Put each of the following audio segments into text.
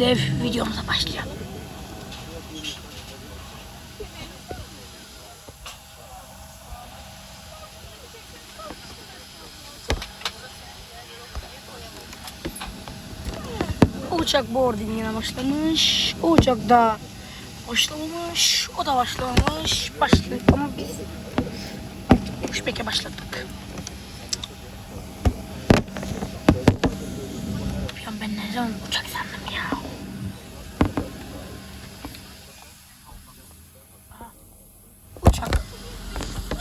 Dev videomuza başlayalım. Uçak boarding'ine başlamış. O uçak da başlamamış. O da başlamamış. Başladık ama biz artık pushback'e başladık. Ben ne zaman uçak sandım ya. Aha. Uçak.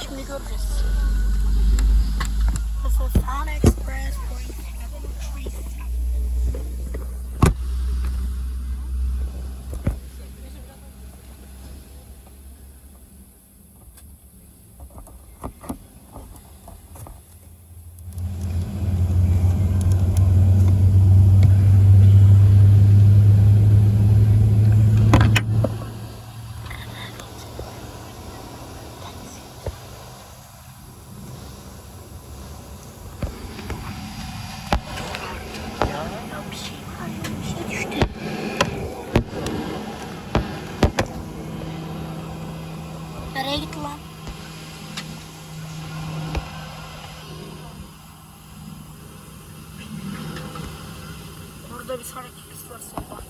Şimdi göreceğiz. This is Sun Express going 737. Nereye gitti lan? Orada bir sonraki kız var solda.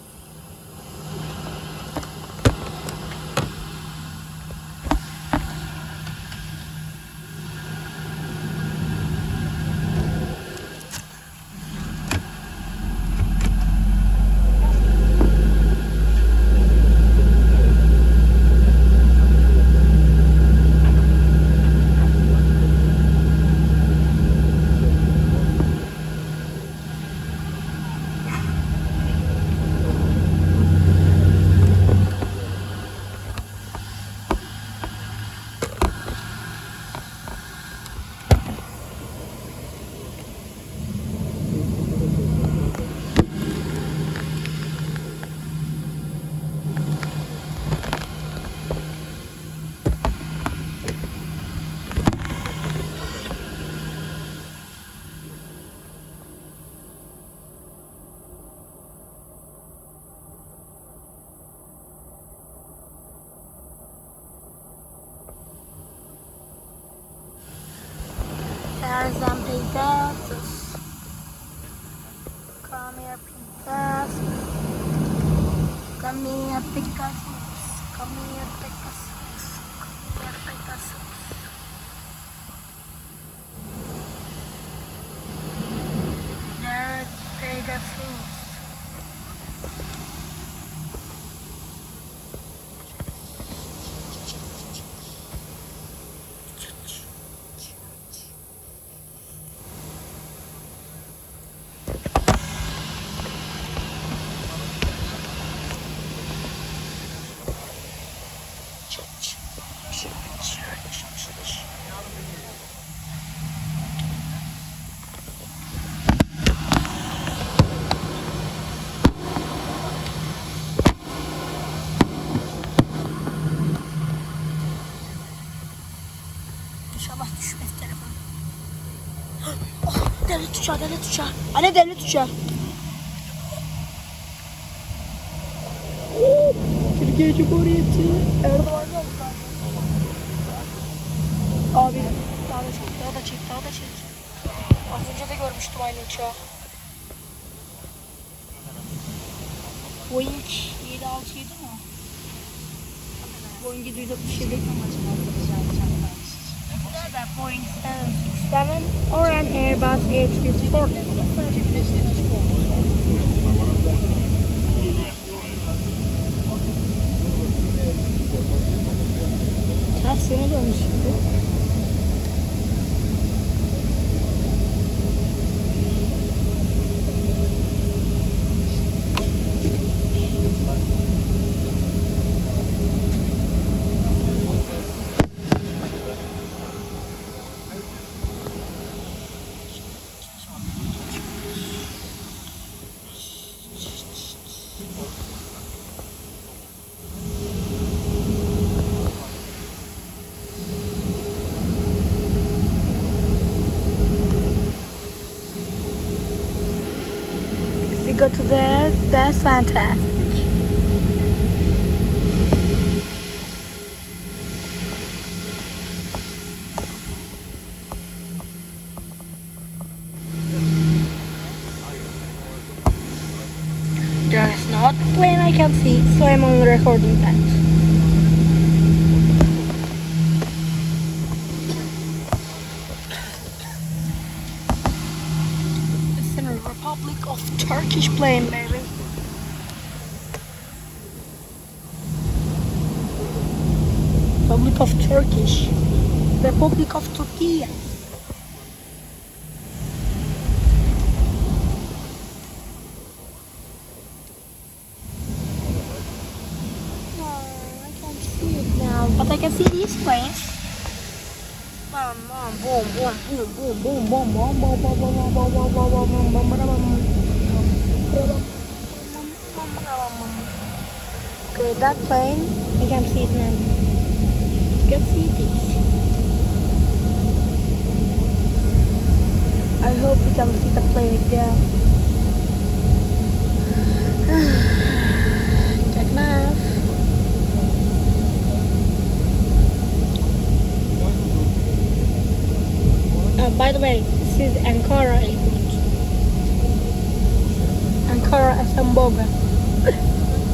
There's some Pegasus. Come here, Pegasus. Come here, Pegasus. Come here, Pegasus. Come here, Pegasus. There's Pegasus. İnşallah düşmez telefon. Oh, devlet uçağı, devlet uçağı. Anne devlet uçağı. Türkiye Cumhuriyeti Erdoğan'da abi daha da çek, daha da çek, daha da çek. Az önce de görmüştüm aynı uçağı. Boeing 767 mi? Boeing 767. Boeing 767 or an Airbus A340. Tersine dönmüş şimdi. go to there. That's fantastic. There's not plane I can see, so I'm only recording that. It's in the Republic of Turkish plane, baby. Republic of Turkish. Republic of Turkey. But I can see these planes. Boom, boom, boom, boom, boom, boom, boom, boom, boom, boom, boom, boom, boom, boom, boom, boom, boom. Okay, that plane, I can see it now. You can see this. I hope you can see the plane again. Check now. By the way, this is Ankara airport. Ankara Esenboga.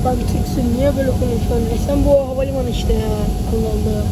Bak çıksın niye böyle konuşuyorsun? Esenboğa havalimanı işte ya. Allah Allah.